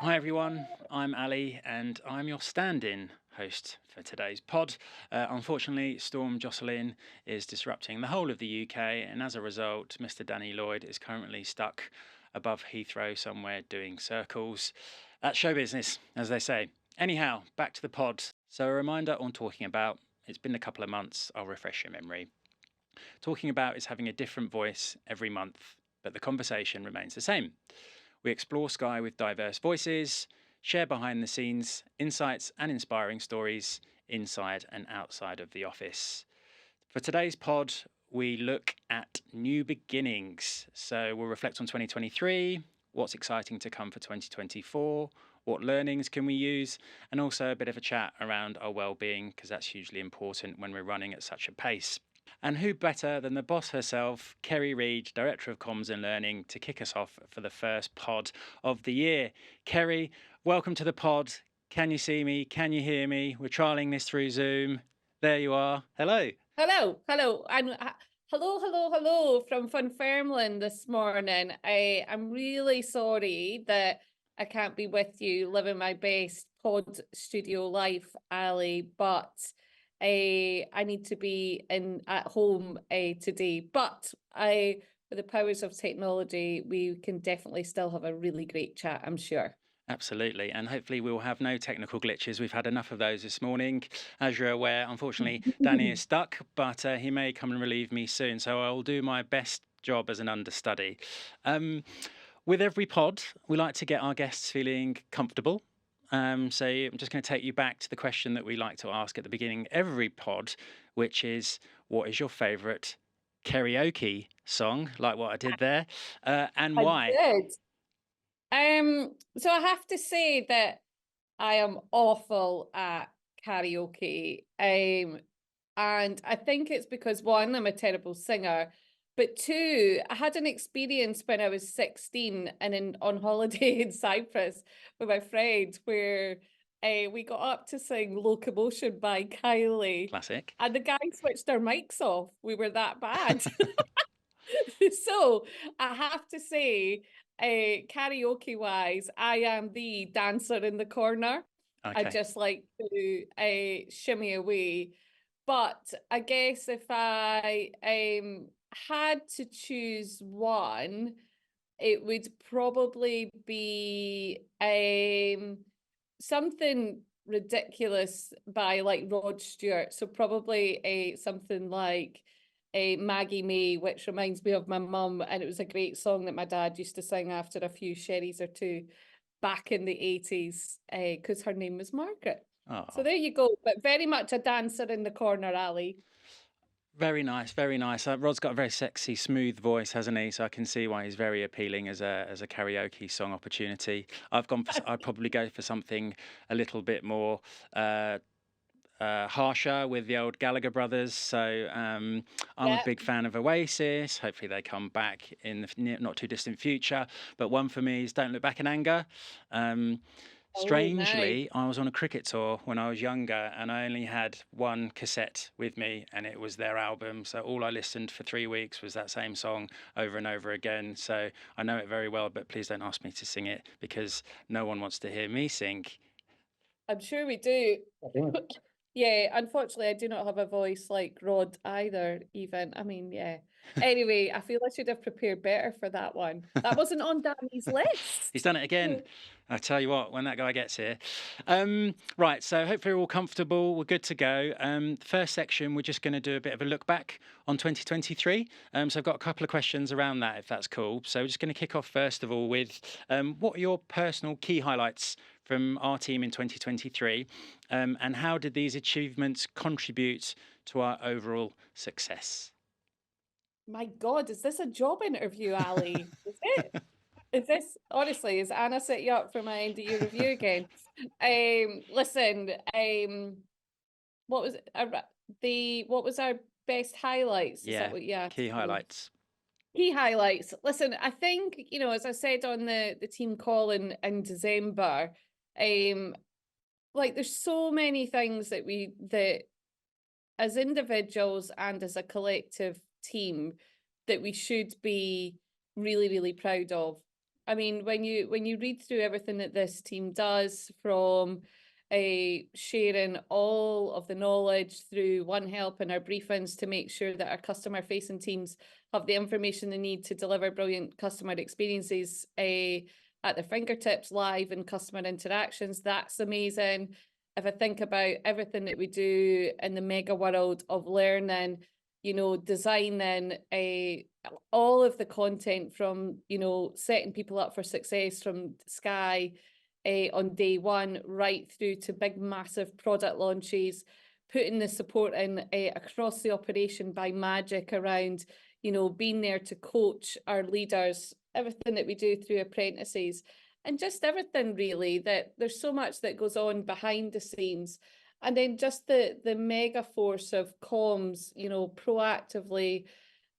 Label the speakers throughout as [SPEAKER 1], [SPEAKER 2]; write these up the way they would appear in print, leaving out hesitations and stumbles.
[SPEAKER 1] Hi everyone, I'm Ali and I'm your stand-in host for today's pod. Unfortunately, Storm Jocelyn is disrupting the whole of the UK, and as a result, Mr. Danny Lloyd is currently stuck above Heathrow somewhere doing circles. That's show business, as they say. Anyhow, back to the pod. So, a reminder on talking about. It's been a couple of months, I'll refresh your memory. Talking about is having a different voice every month, but the conversation remains the same. We explore Sky with diverse voices, share behind the scenes insights and inspiring stories inside and outside of the office. For today's pod, we look at new beginnings. So we'll reflect on 2023, what's exciting to come for 2024, what learnings can we use, and also a bit of a chat around our well-being, because that's hugely important when we're running at such a pace. And who better than the boss herself, Kerry Reid, Director of Comms and Learning, to kick us off for the first pod of the year. Kerry, welcome to the pod. Can you see me? Can you hear me? We're trialing this through Zoom. There you are. Hello.
[SPEAKER 2] Hello, and hello from Dunfermline this morning. I'm really sorry that I can't be with you living my best pod studio life, Ali, but I need to be in at home today. But with the powers of technology, we can definitely still have a really great chat, I'm sure.
[SPEAKER 1] Absolutely. And hopefully we'll have no technical glitches. We've had enough of those this morning. As you're aware, unfortunately, Danny is stuck, but he may come and relieve me soon. So I'll do my best job as an understudy. With every pod, we like to get our guests feeling comfortable. So I'm just going to take you back to the question that we like to ask at the beginning of every pod, which is, what is your favourite karaoke song, like what I did there, and
[SPEAKER 2] I
[SPEAKER 1] why?
[SPEAKER 2] did. So I have to say that I am awful at karaoke. And I think it's because one, I'm a terrible singer, but two, I had an experience when I was 16 and on holiday in Cyprus with my friends where we got up to sing Locomotion by Kylie
[SPEAKER 1] Classic.
[SPEAKER 2] and the guy switched our mics off. We were that bad. So I have to say, karaoke wise, I am the dancer in the corner. I
[SPEAKER 1] Okay.
[SPEAKER 2] just like to shimmy away. But I guess if I had to choose one, it would probably be something ridiculous by like Rod Stewart. So probably a something like a Maggie May, which reminds me of my mum, and it was a great song that my dad used to sing after a few sherries or two back in the 80s, because her name was Margaret. So
[SPEAKER 1] Oh,
[SPEAKER 2] there you go, but very much a dancer in the corner, Ali.
[SPEAKER 1] very nice, very nice. Rod's got a very sexy, smooth voice, hasn't he? So I can see why he's very appealing as a karaoke song opportunity. I'd probably go for something a little bit more harsher with the old Gallagher brothers. So I'm a
[SPEAKER 2] Yeah.
[SPEAKER 1] big fan of Oasis. Hopefully they come back in the not too distant future. But one for me is Don't Look Back in Anger. Um,
[SPEAKER 2] Oh, nice.
[SPEAKER 1] Strangely, I was on a cricket tour when I was younger and I only had one cassette with me and it was their album. So all I listened for 3 weeks was that same song over and over again. So I know it very well, but please don't ask me to sing it because no one wants to hear me sing.
[SPEAKER 2] I'm sure we do. Yeah, unfortunately, I do not have a voice like Rod either, even. I mean, yeah. Anyway, I feel I should have prepared better for that one. That wasn't on Danny's
[SPEAKER 1] He's
[SPEAKER 2] list.
[SPEAKER 1] done it again. I tell you what, when that guy gets here. Right, so hopefully we're all comfortable. We're good to go. First section, we're just going to do a bit of a look back on 2023. So I've got a couple of questions around that, if that's cool. So we're just going to kick off first of all with what are your personal key highlights from our team in 2023, and how did these achievements contribute to our overall success?
[SPEAKER 2] My God, is this a job interview, Ali? Is it? Is this honestly, is Anna set you up for my end of year review again? Listen, what was it? What was our best highlights? Is that
[SPEAKER 1] Yeah,
[SPEAKER 2] what you asked
[SPEAKER 1] key
[SPEAKER 2] me?
[SPEAKER 1] highlights.
[SPEAKER 2] Key highlights. Listen, I think, as I said on the team call in December, um, like there's so many things that as individuals and as a collective team that we should be really, really proud of. I mean, when you read through everything that this team does, from sharing all of the knowledge through One Help and our briefings to make sure that our customer facing teams have the information they need to deliver brilliant customer experiences at their fingertips, live and customer interactions, that's amazing. If I think about everything that we do in the mega world of learning, designing all of the content from, setting people up for success from Sky on day one, right through to big, massive product launches, putting the support in across the operation by magic around, being there to coach our leaders, everything that we do through apprentices, and just everything really, that there's so much that goes on behind the scenes. And then just the mega force of comms, proactively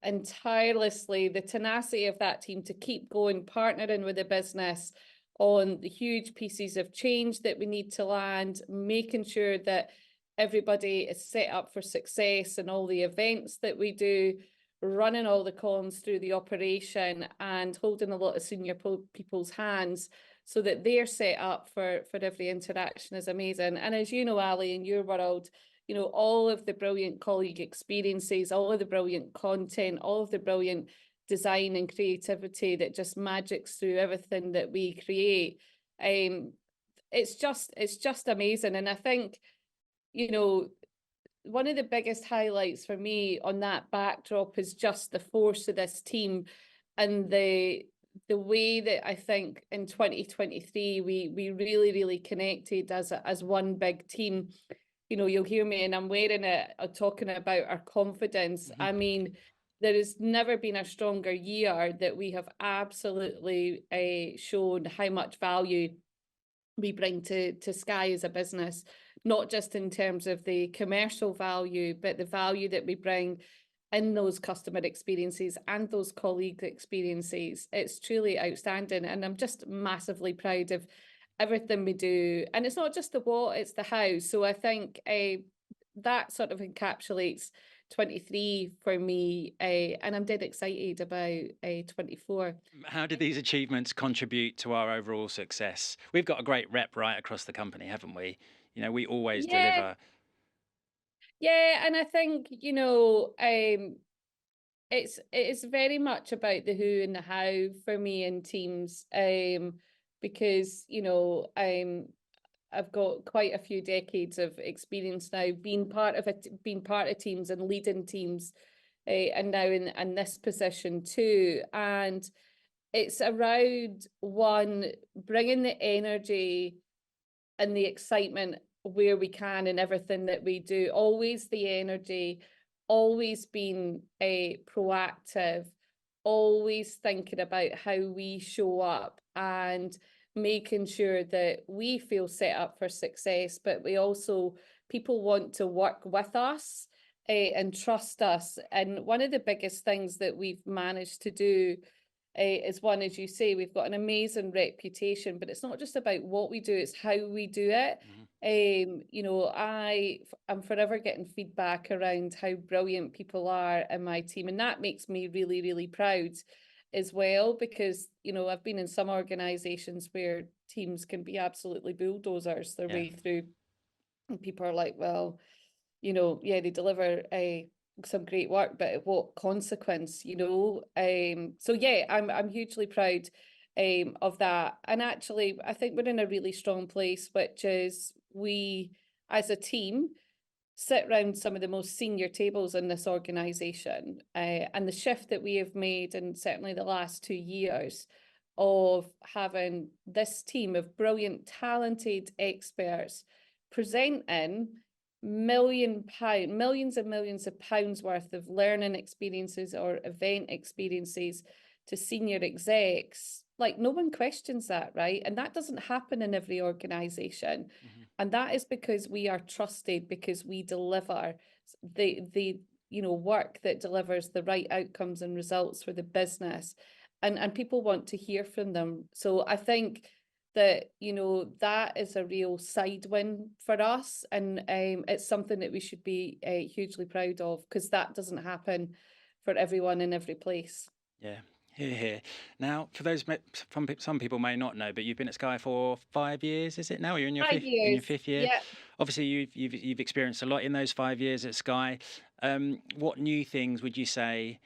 [SPEAKER 2] and tirelessly, the tenacity of that team to keep going, partnering with the business on the huge pieces of change that we need to land, making sure that everybody is set up for success and all the events that we do, running all the comms through the operation and holding a lot of senior people's hands so that they're set up for every interaction is amazing. And as you know, Ali, in your world, all of the brilliant colleague experiences, all of the brilliant content, all of the brilliant design and creativity that just magics through everything that we create. It's just amazing. And I think, one of the biggest highlights for me on that backdrop is just the force of this team and the way that I think in 2023 we really, really connected as one big team. You'll hear me, and I'm wearing it, talking about our confidence. I mean, there has never been a stronger year that we have absolutely shown how much value we bring to Sky as a business, not just in terms of the commercial value, but the value that we bring in those customer experiences and those colleague experiences. It's truly outstanding. And I'm just massively proud of everything we do. And it's not just the what, it's the how. So I think that sort of encapsulates 23 for me, and I'm dead excited about 24.
[SPEAKER 1] How do these achievements contribute to our overall success? We've got a great rep right across the company, haven't we? We always
[SPEAKER 2] Yeah,
[SPEAKER 1] deliver.
[SPEAKER 2] yeah, and I think it's very much about the who and the how for me in teams, because I've got quite a few decades of experience now being part of teams and leading teams, and now in this position too. And it's around one, bringing the energy and the excitement where we can in everything that we do, always the energy, always being proactive, always thinking about how we show up and making sure that we feel set up for success, but people want to work with us and trust us. And one of the biggest things that we've managed to do is one, as you say, we've got an amazing reputation, but it's not just about what we do, it's how we do it. I'm forever getting feedback around how brilliant people are in my team, and that makes me really, really proud as well, because I've been in some organizations where teams can be absolutely bulldozers their way through, and people are like, well, yeah, they deliver some great work, but at what consequence, so yeah, I'm hugely proud of that. And actually, I think we're in a really strong place, which is we as a team sit around some of the most senior tables in this organization, and the shift that we have made in certainly the last 2 years of having this team of brilliant, talented experts presenting millions and millions of pounds worth of learning experiences or event experiences to senior execs. Like, no one questions that, right? And that doesn't happen in every organization. And that is because we are trusted, because we deliver the work that delivers the right outcomes and results for the business. And people want to hear from them. So I think that that is a real side win for us, and it's something that we should be hugely proud of, because that doesn't happen for everyone in every place.
[SPEAKER 1] Yeah, Here. Now, for those some people may not know, but you've been at Sky for 5 years, is it now? You're in your
[SPEAKER 2] 5 years.
[SPEAKER 1] fifth year.
[SPEAKER 2] Yeah.
[SPEAKER 1] Obviously, you've experienced a lot in those 5 years at Sky. What new things would you say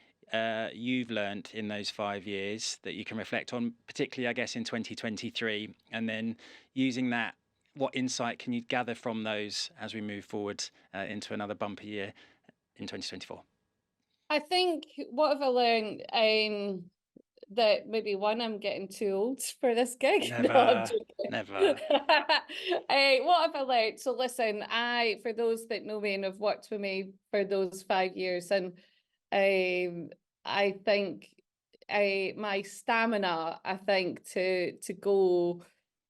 [SPEAKER 1] you've learnt in those 5 years that you can reflect on, particularly, I guess, in 2023, and then using that, what insight can you gather from those as we move forward into another bumper year in 2024?
[SPEAKER 2] I think what have I learned? That maybe one, I'm getting too old for this gig. No, I'm
[SPEAKER 1] Never,
[SPEAKER 2] joking.
[SPEAKER 1] never.
[SPEAKER 2] What have I learned? So listen, for those that know me and have worked with me for those 5 years, and I think my stamina, I think to go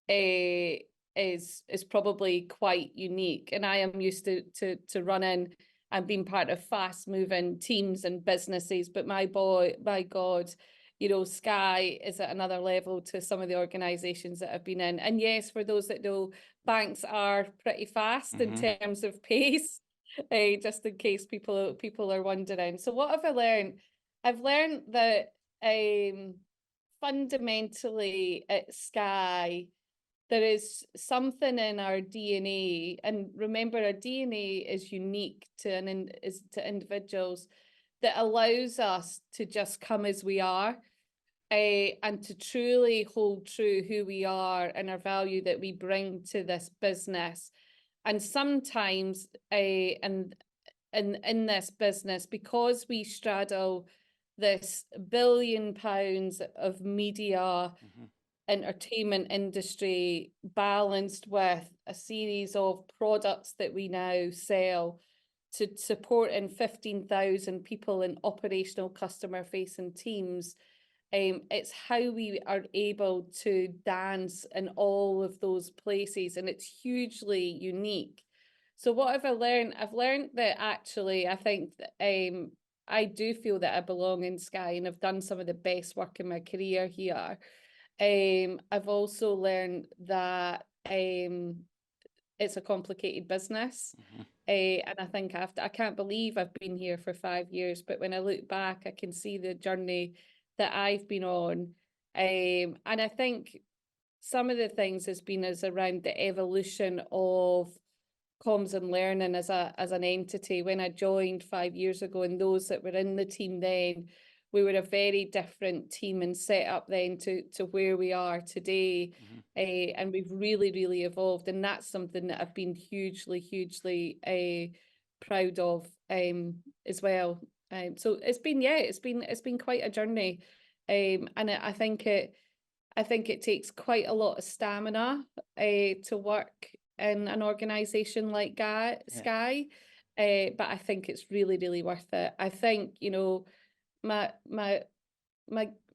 [SPEAKER 2] is probably quite unique, and I am used to running and being part of fast moving teams and businesses. But my God, Sky is at another level to some of the organizations that I've been in. And yes, for those that know, banks are pretty fast in terms of pace, just in case people are wondering. So what have I learned? I've learned that fundamentally at Sky, there is something in our DNA, and remember, our DNA is unique to individuals, that allows us to just come as we are, and to truly hold true who we are and our value that we bring to this business. And sometimes, and in this business, because we straddle this £1 billion of media entertainment industry, balanced with a series of products that we now sell to supporting 15,000 people in operational customer facing teams, it's how we are able to dance in all of those places, and it's hugely unique. So what have I learned? I've learned that actually I think that, I do feel that I belong in Sky, and I've done some of the best work in my career here. I've also learned that it's a complicated business. And I think I can't believe I've been here for 5 years, but when I look back, I can see the journey that I've been on. And I think some of the things has been is around the evolution of comms and learning as an entity. When I joined 5 years ago, and those that were in the team then, we were a very different team and set up then to where we are today. And we've really, really evolved. And that's something that I've been hugely proud of as well. So it's been quite a journey. And I think it takes quite a lot of stamina to work in an organization like Sky. But I think it's really, really worth it. I think, my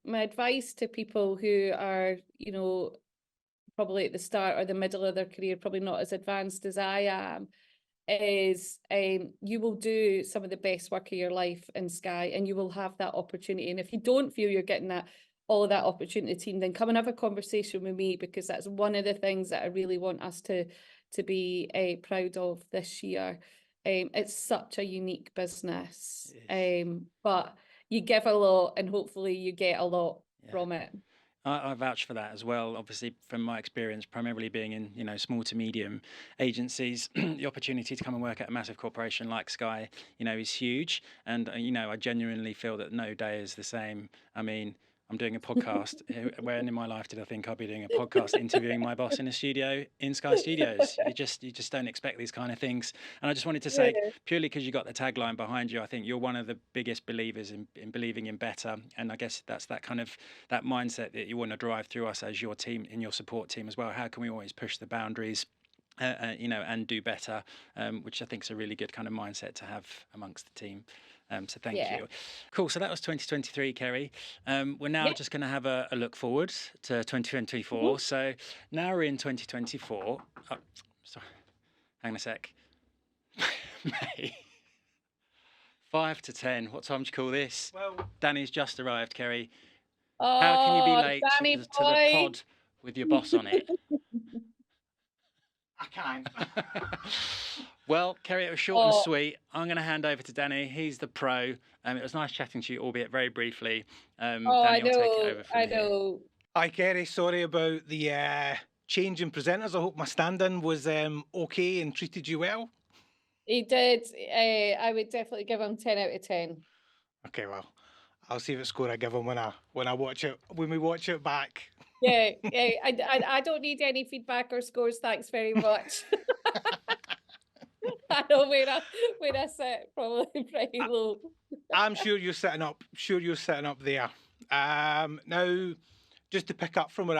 [SPEAKER 2] advice to people who are, probably at the start or the middle of their career, probably not as advanced as I am, is you will do some of the best work of your life in Sky, and you will have that opportunity. And if you don't feel you're getting all of that opportunity team, then come and have a conversation with me, because that's one of the things that I really want us to be proud of this year. It's such a unique business, but you give a lot and hopefully you get a lot from it.
[SPEAKER 1] I vouch for that as well. Obviously, from my experience, primarily being in small to medium agencies, the opportunity to come and work at a massive corporation like Sky, is huge. And I genuinely feel that no day is the same. I mean, I'm doing a podcast. When in my life did I think I'd be doing a podcast interviewing my boss in a studio in Sky Studios? You just don't expect these kind of things. And I just wanted to say, purely because you got the tagline behind you, I think you're one of the biggest believers in believing in better. And I guess that's that mindset that you want to drive through us as your team, in your support team as well. How can we always push the boundaries? And do better, which I think is a really good kind of mindset to have amongst the team. So thank you. Cool. So that was 2023, Kerry. We're now just going to have a look forward to 2024. So now we're in 2024. Oh, sorry. Hang on a sec. May. 5 to 10. What time do you call this? Well, Danny's just arrived, Kerry. How can you be late to the pod with your boss on it?
[SPEAKER 3] I can't.
[SPEAKER 1] Well, Kerry, it was short and
[SPEAKER 2] Oh,
[SPEAKER 1] sweet. I'm going to hand over to Danny. He's the pro. It was nice chatting to you, albeit very briefly.
[SPEAKER 2] oh, I
[SPEAKER 1] Danny will take it
[SPEAKER 2] know,
[SPEAKER 1] over from
[SPEAKER 2] I
[SPEAKER 1] here.
[SPEAKER 2] know.
[SPEAKER 3] Hi, Kerry. Sorry about the change in presenters. I hope my stand-in was okay and treated you well.
[SPEAKER 2] He did. I would definitely give him 10 out of 10.
[SPEAKER 3] Okay, well, I'll see what score I give him when I watch it when we watch it back.
[SPEAKER 2] Yeah, yeah. I don't need any feedback or scores. Thanks very much. I know where I sit, probably pretty low.
[SPEAKER 3] I'm sure you're sitting up. Sure you're sitting up there. Now, just to pick up from where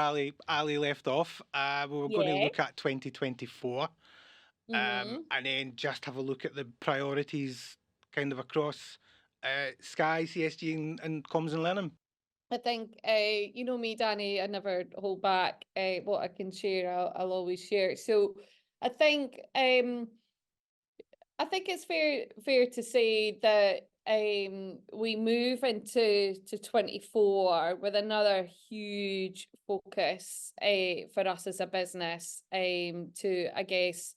[SPEAKER 3] Ali left off, we were going to
[SPEAKER 2] Yeah.
[SPEAKER 3] look at 2024,
[SPEAKER 2] Mm-hmm.
[SPEAKER 3] and then just have a look at the priorities kind of across Sky, CSG, and Comms and Learning.
[SPEAKER 2] I think, you know me, Danny, I never hold back. What I can share, I'll always share. So I think, I think it's fair to say that we move into 24 with another huge focus for us as a business to, I guess,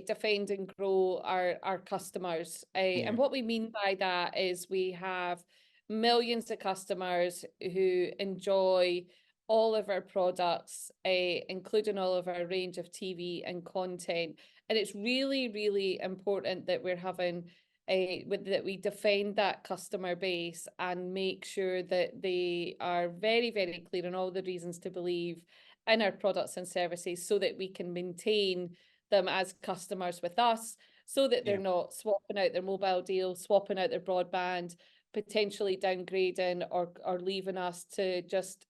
[SPEAKER 2] defend and grow our customers.
[SPEAKER 3] Yeah,
[SPEAKER 2] And what we mean by that is we have millions of customers who enjoy all of our products, including all of our range of TV and content. And it's really, really important that we're having that we defend that customer base and make sure that they are very, very clear on all the reasons to believe in our products and services so that we can maintain them as customers with us, so that they're
[SPEAKER 3] yeah,
[SPEAKER 2] not swapping out their mobile deal, swapping out their broadband, potentially downgrading or leaving us to just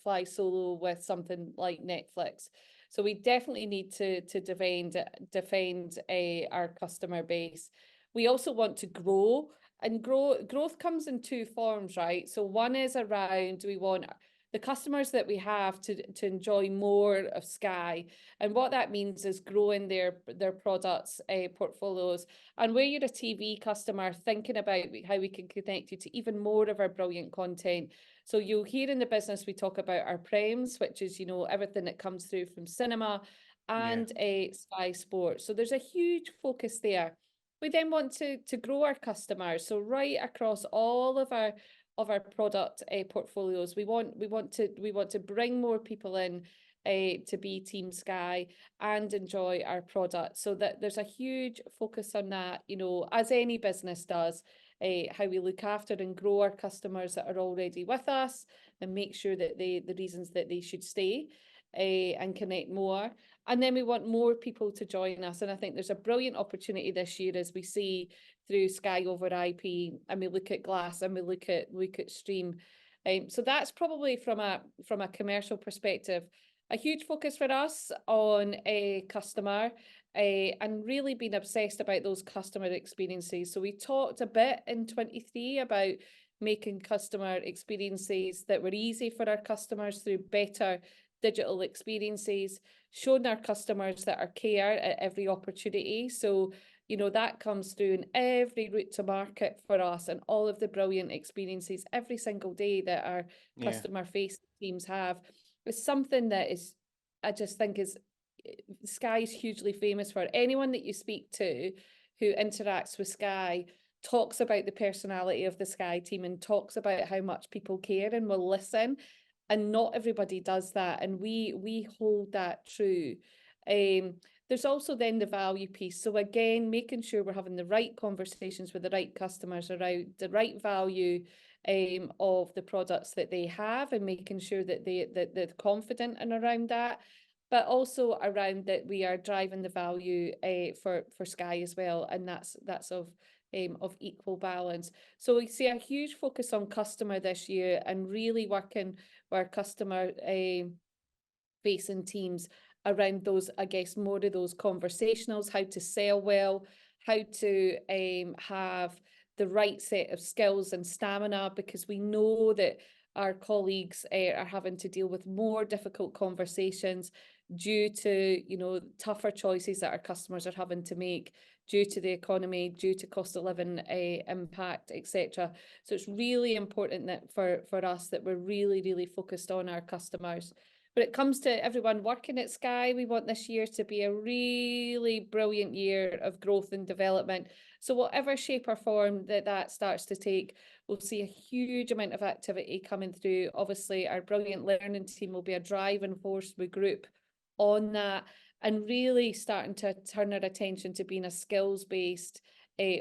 [SPEAKER 2] fly solo with something like Netflix. So we definitely need to defend our customer base. We also want to grow, and growth comes in two forms, right? So one is around we want the customers that we have to enjoy more of Sky, and what that means is growing their products portfolios. And where you're a TV customer, thinking about how we can connect you to even more of our brilliant content. So you'll hear in the business we talk about our prems, which is, you know, everything that comes through from cinema
[SPEAKER 3] yeah,
[SPEAKER 2] and Sky Sports. So there's a huge focus there. We then want to grow our customers. So right across all of our product portfolios, we want to bring more people in to be Team Sky and enjoy our product. So that there's a huge focus on that, you know, as any business does. How we look after and grow our customers that are already with us and make sure that the reasons that they should stay and connect more. And then we want more people to join us. And I think there's a brilliant opportunity this year as we see through Sky over IP, and we look at Glass, and we look at Stream. So that's probably from a commercial perspective a huge focus for us on a customer, and really being obsessed about those customer experiences. So we talked a bit in 23 about making customer experiences that were easy for our customers through better digital experiences, showing our customers that our care at every opportunity. So, you know, that comes through in every route to market for us and all of the brilliant experiences every single day that our
[SPEAKER 3] yeah,
[SPEAKER 2] customer facing teams have. It's something that is, I just think is, Sky's hugely famous for. Anyone that you speak to who interacts with Sky talks about the personality of the Sky team and talks about how much people care and will listen. And not everybody does that. And we hold that true. There's also then the value piece. So again, making sure we're having the right conversations with the right customers around the right value of the products that they have, and making sure that they're confident and around that, but also around that we are driving the value for Sky as well, and that's of equal balance. So we see a huge focus on customer this year and really working with our customer facing teams around those, I guess, more of those conversationals, how to sell well, how to have the right set of skills and stamina, because we know that our colleagues are having to deal with more difficult conversations due to, you know, tougher choices that our customers are having to make due to the economy, due to cost of living impact, etc. So it's really important that for us that we're really, really focused on our customers. But it comes to everyone working at Sky, we want this year to be a really brilliant year of growth and development. So whatever shape or form that starts to take, we'll see a huge amount of activity coming through. Obviously, our brilliant learning team will be a driving force with group on that, and really starting to turn our attention to being a skills-based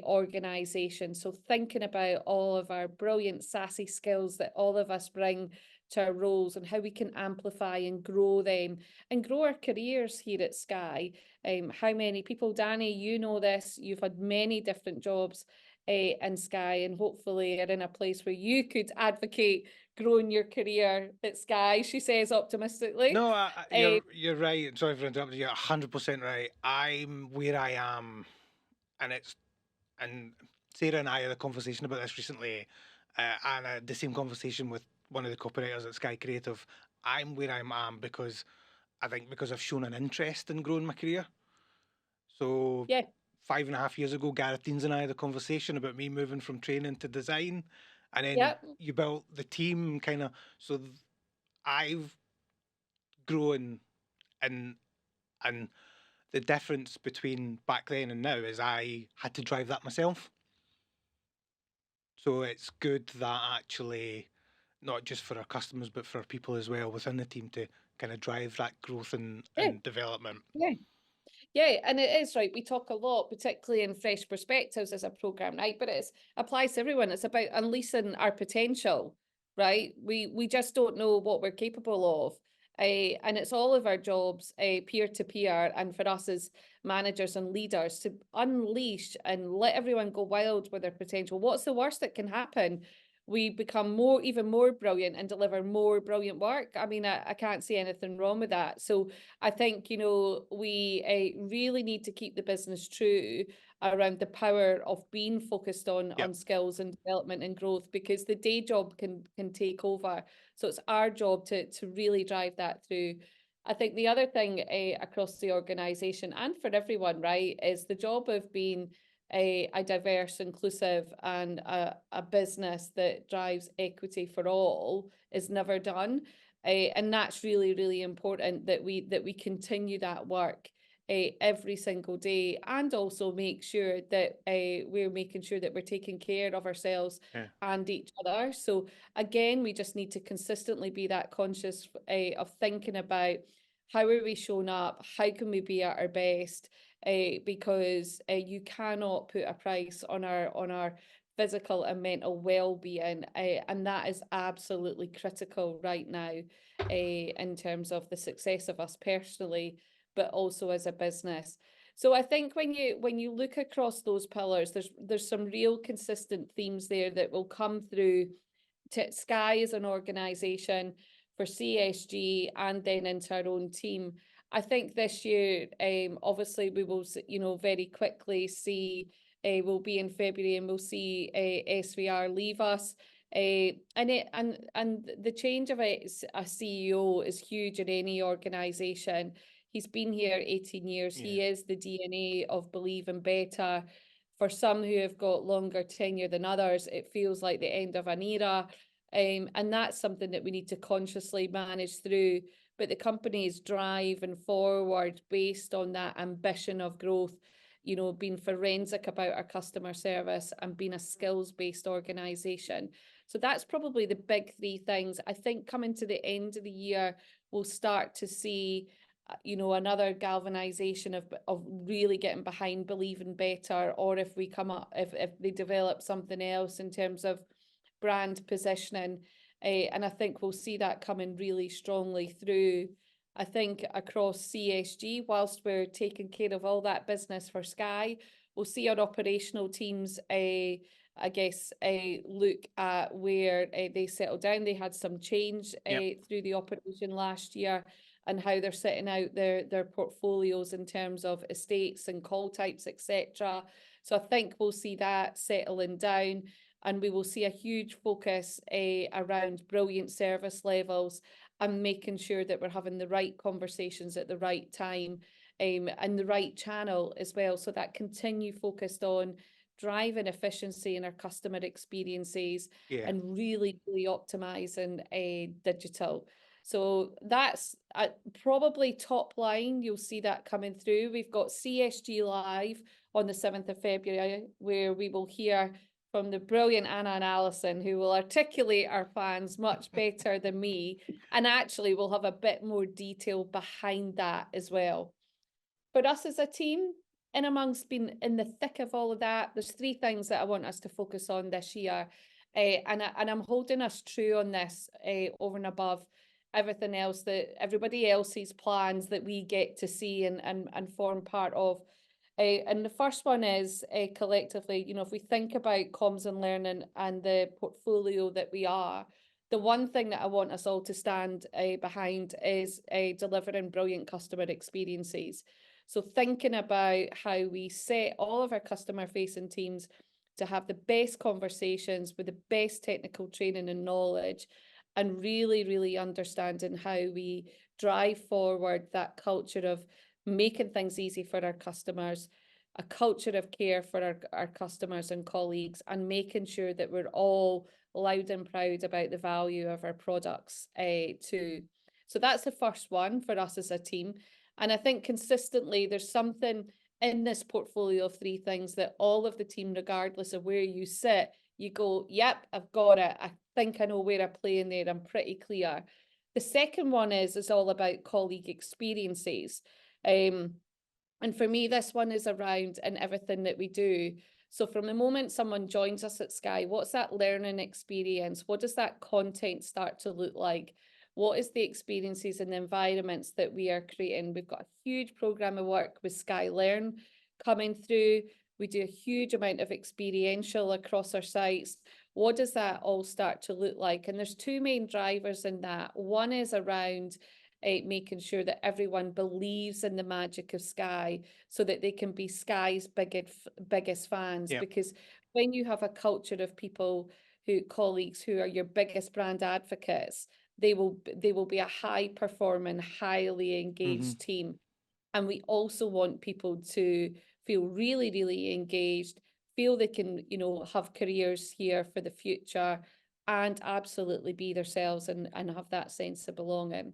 [SPEAKER 2] organisation. So thinking about all of our brilliant sassy skills that all of us bring to our roles, and how we can amplify and grow them and grow our careers here at Sky. How many people, Danny, you know this, you've had many different jobs in Sky, and hopefully are in a place where you could advocate growing your career at Sky, she says optimistically.
[SPEAKER 3] No, you're right. Sorry for interrupting. You're 100% right. I'm where I am, and Sarah and I had a conversation about this recently, and I had the same conversation with one of the copywriters at Sky Creative. I'm where I am because I think because I've shown an interest in growing my career. So
[SPEAKER 2] Yeah,
[SPEAKER 3] 5.5 years ago, Gareth Deans and I had a conversation about me moving from training to design, and then
[SPEAKER 2] yeah,
[SPEAKER 3] you built the team kind of. So I've grown, and the difference between back then and now is I had to drive that myself. So it's good that actually, not just for our customers, but for our people as well within the team to kind of drive that growth and,
[SPEAKER 2] yeah,
[SPEAKER 3] and development.
[SPEAKER 2] yeah. Yeah, and it is right. We talk a lot, particularly in Fresh Perspectives as a program, right? But it applies to everyone. It's about unleashing our potential, right? We just don't know what we're capable of. And it's all of our jobs, peer to peer, and for us as managers and leaders to unleash and let everyone go wild with their potential. What's the worst that can happen? We become even more brilliant and deliver more brilliant work. I mean, I can't see anything wrong with that. So I think, we really need to keep the business true around the power of being focused on
[SPEAKER 3] Yep.
[SPEAKER 2] skills and development and growth, because the day job can take over. So it's our job to really drive that through. I think the other thing across the organisation and for everyone, right, is the job of being a diverse, inclusive, and a business that drives equity for all is never done. And that's really, really important that we continue that work every single day, and also make sure that we're making sure that we're taking care of ourselves and each other. So again, we just need to consistently be that conscious of thinking about how are we showing up, how can we be at our best, because you cannot put a price on our physical and mental well-being, and that is absolutely critical right now in terms of the success of us personally, but also as a business. So I think when you look across those pillars, there's some real consistent themes there that will come through to Sky as an organisation, for CSG, and then into our own team. I think this year, obviously we will, very quickly see, we'll be in February and we'll see SVR leave us. And the change of a CEO is huge in any organisation. He's been here 18 years.
[SPEAKER 3] Yeah.
[SPEAKER 2] He is the DNA of Believe in Better. For some who have got longer tenure than others, it feels like the end of an era. And that's something that we need to consciously manage through. But the company is driving forward based on that ambition of growth, being forensic about our customer service and being a skills-based organisation. So that's probably the big three things. I think coming to the end of the year, we'll start to see another galvanization of really getting behind Believe in Better, or if we come up, if they develop something else in terms of brand positioning, and I think we'll see that coming really strongly through. I think across CSG, whilst we're taking care of all that business for Sky, we'll see our operational teams, I guess, look at where they settle down. They had some change through the operation last year, and how they're setting out their portfolios in terms of estates and call types, etc. So I think we'll see that settling down, and we will see a huge focus around brilliant service levels and making sure that we're having the right conversations at the right time, and the right channel as well. So that continue focused on driving efficiency in our customer experiences, and really, really optimizing digital. So that's probably top line. You'll see that coming through. We've got CSG Live on the 7th of February, where we will hear from the brilliant Anna and Alison, who will articulate our plans much better than me, and actually we'll have a bit more detail behind that as well. For us as a team, in amongst being in the thick of all of that, there's three things that I want us to focus on this year. And I'm holding us true on this over and above everything else, that everybody else's plans that we get to see and form part of. And the first one is collectively, you know, if we think about comms and learning and the portfolio that we are, the one thing that I want us all to stand behind is delivering brilliant customer experiences. So thinking about how we set all of our customer facing teams to have the best conversations with the best technical training and knowledge, and really, really understanding how we drive forward that culture of making things easy for our customers, a culture of care for our customers and colleagues, and making sure that we're all loud and proud about the value of our products too. So that's the first one for us as a team. And I think consistently there's something in this portfolio of three things that all of the team, regardless of where you sit, you go, yep, I've got it. I think I know where I play in there. I'm pretty clear. The second one is all about colleague experiences. And for me, this one is around in everything that we do. So from the moment someone joins us at Sky, what's that learning experience? What does that content start to look like? What is the experiences and the environments that we are creating? We've got a huge program of work with Sky Learn coming through. We do a huge amount of experiential across our sites. What does that all start to look like? And there's two main drivers in that. One is around making sure that everyone believes in the magic of Sky so that they can be Sky's biggest fans.
[SPEAKER 3] Yep.
[SPEAKER 2] Because when you have a culture of people colleagues who are your biggest brand advocates, they will be a high performing, highly engaged team. And we also want people to feel really, really engaged, feel they can, you know, have careers here for the future, and absolutely be themselves and have that sense of belonging.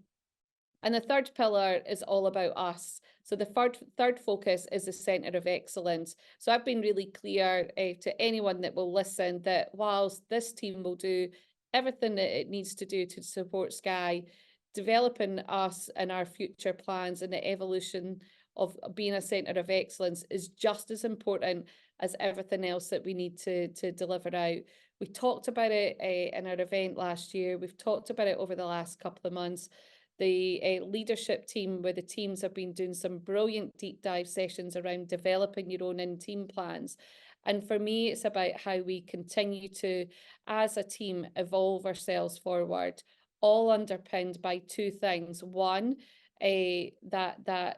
[SPEAKER 2] And the third pillar is all about us. So the third focus is the centre of excellence. So I've been really clear to anyone that will listen that whilst this team will do everything that it needs to do to support Sky, developing us and our future plans and the evolution of being a centre of excellence is just as important as everything else that we need to deliver out. We talked about it in our event last year. We've talked about it over the last couple of months. The leadership team, where the teams have been doing some brilliant deep dive sessions around developing your own in-team plans. And for me, it's about how we continue to, as a team, evolve ourselves forward, all underpinned by two things. One, that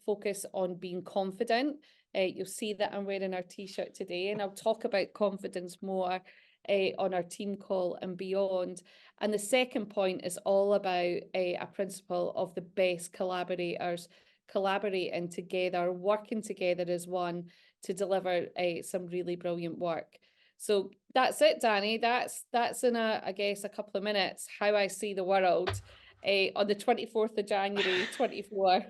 [SPEAKER 2] focus on being confident. You'll see that I'm wearing our t-shirt today, and I'll talk about confidence more on our team call and beyond. And the second point is all about a principle of the best collaborators collaborating together, working together as one to deliver some really brilliant work. So that's it, Danny. That's in I guess a couple of minutes how I see the world on the 24th of January 24.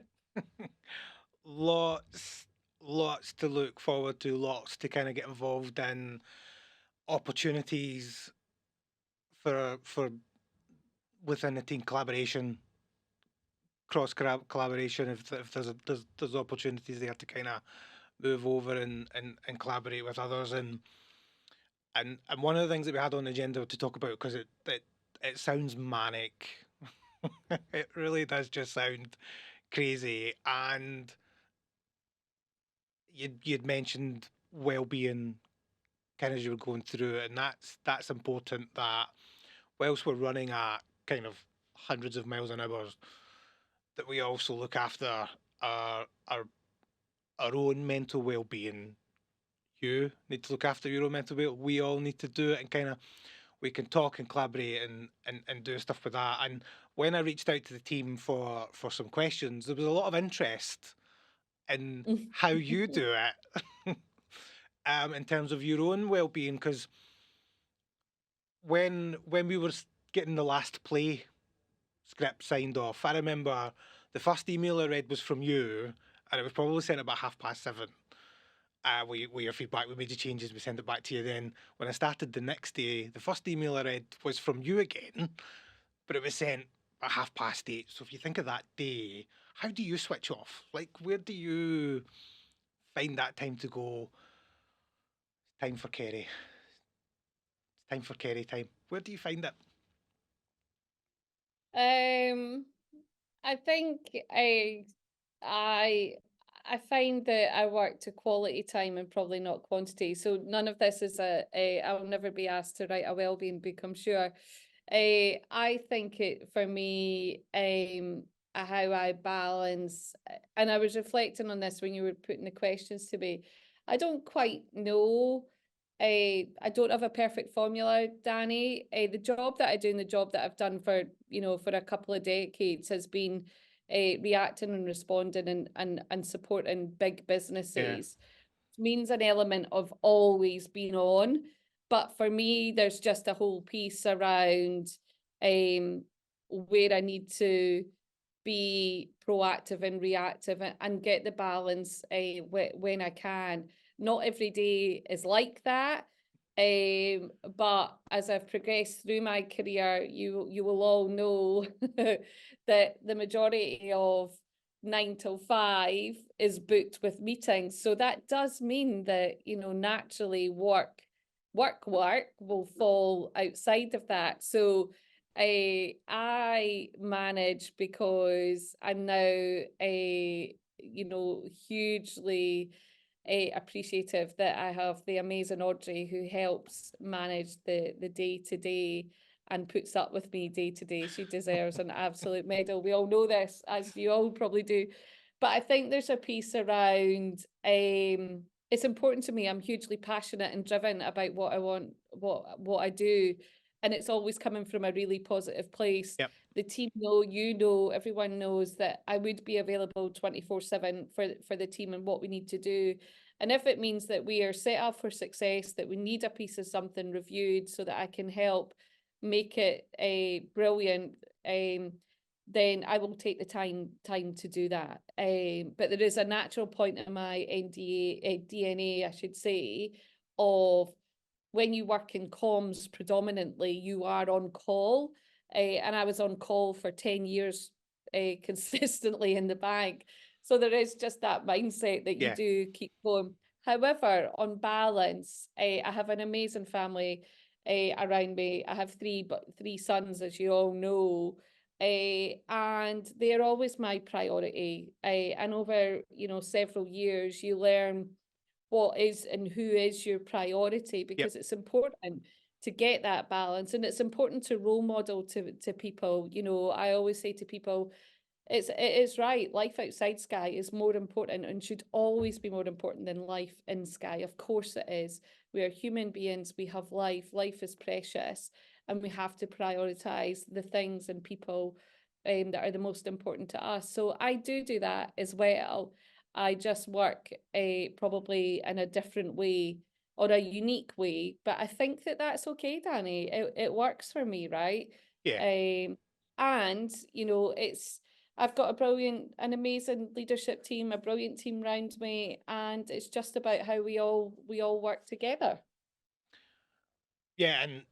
[SPEAKER 3] Lots to look forward to, lots to kind of get involved in, opportunities for within the team collaboration, cross collaboration. If there's opportunities there to kind of move over and collaborate with others, and one of the things that we had on the agenda to talk about, because it sounds manic, it really does just sound crazy, and you'd mentioned well-being kind of as you were going through it, and that's important, that whilst we're running at kind of hundreds of miles an hour, that we also look after our own mental well-being. You need to look after your own mental well. We all need to do it, and kind of we can talk and collaborate and do stuff with that. And when I reached out to the team for some questions, there was a lot of interest in how you do it. In terms of your own well-being, because when we were getting the last play script signed off. I remember the first email I read was from you, and it was probably sent about 7:30. With your feedback, we made the changes, we sent it back to you. Then when I started the next day, the first email I read was from you again, but it was sent at 8:30. So if you think of that day, how do you switch off? Like, where do you find that time to go? Time for Kerry. Time for Kerry time. Where do you find it?
[SPEAKER 2] I think I I find that I work to quality time and probably not quantity. So none of this is I'll never be asked to write a wellbeing book, I'm sure. I think it for me, how I balance, and I was reflecting on this when you were putting the questions to me. I don't quite know. I don't have a perfect formula, Danny. The job that I do and the job that I've done for, for a couple of decades has been reacting and responding and supporting big
[SPEAKER 3] Yeah.
[SPEAKER 2] businesses. Means an element of always being on. But for me, there's just a whole piece around where I need to be proactive and reactive and get the balance when I can. Not every day is like that. But as I've progressed through my career, you will all know that the majority of 9 till 5 is booked with meetings. So that does mean that, naturally work will fall outside of that. So I manage because I'm now hugely appreciative that I have the amazing Audrey who helps manage the day to day and puts up with me day to day. She deserves an absolute medal. We all know this, as you all probably do. But I think there's a piece around it's important to me. I'm hugely passionate and driven about what I want, what I do. And it's always coming from a really positive place.
[SPEAKER 3] Yep.
[SPEAKER 2] The team everyone knows that I would be available 24/7 for the team and what we need to do. And if it means that we are set up for success, that we need a piece of something reviewed so that I can help make it a brilliant, then I will take the time to do that. But there is a natural point in my DNA, I should say, of when you work in comms predominantly, you are on call. And I was on call for 10 years consistently in the bank. So there is just that mindset that you
[SPEAKER 3] Yeah.
[SPEAKER 2] do keep going. However, on balance, I have an amazing family around me. I have three sons, as you all know, and they're always my priority. And over several years, you learn what is and who is your priority, because it's important to get that balance, and it's important to role model to people. I always say to people, it is right, life outside Sky is more important and should always be more important than life in Sky. Of course it is. We are human beings, we have life is precious, and we have to prioritize the things and people that are the most important to us. So I do that as well. I just work probably in a different way or a unique way, but I think that that's okay, Danny. It works for me, right?
[SPEAKER 3] Yeah.
[SPEAKER 2] And I've got an amazing leadership team, a brilliant team around me, and it's just about how we all work together.
[SPEAKER 3] Yeah, and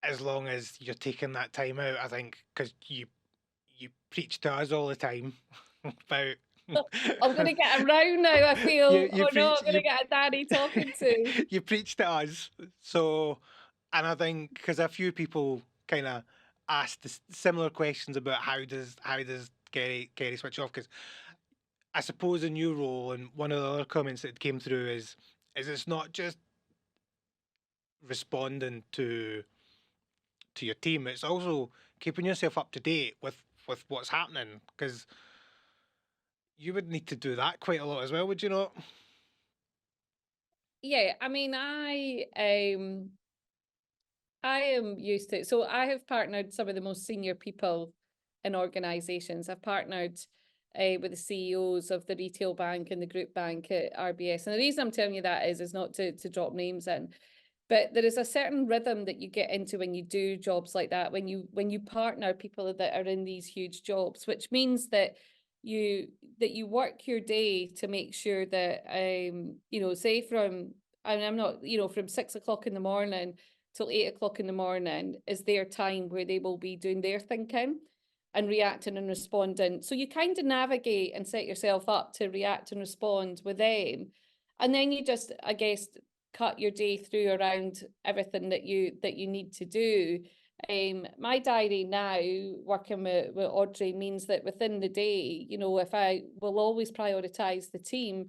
[SPEAKER 3] as long as you're taking that time out, I think, because you preach to us all the time about.
[SPEAKER 2] I'm gonna get around now. I feel,
[SPEAKER 3] you
[SPEAKER 2] oh no,
[SPEAKER 3] preach
[SPEAKER 2] I'm gonna get a Danny talking to.
[SPEAKER 3] you preach to us. So, and I think because a few people kind of asked similar questions about how does Kerry switch off, because I suppose in your role, and one of the other comments that came through is it's not just responding to your team, it's also keeping yourself up to date with what's happening, because you would need to do that quite a lot as well, would you not?
[SPEAKER 2] Yeah, I mean, I am used to it. So I have partnered some of the most senior people in organizations. I've partnered with the CEOs of the retail bank and the group bank at RBS. And the reason I'm telling you that is not to drop names in. But there is a certain rhythm that you get into when you do jobs like that, when you partner people that are in these huge jobs, which means that you work your day to make sure that say from, and I'm not, from 6 o'clock in the morning till 8 o'clock in the morning is their time where they will be doing their thinking and reacting and responding. So you kind of navigate and set yourself up to react and respond with them. And then you just, I guess, cut your day through around everything that you need to do. My diary now, working with Audrey, means that within the day, if I will always prioritize the team,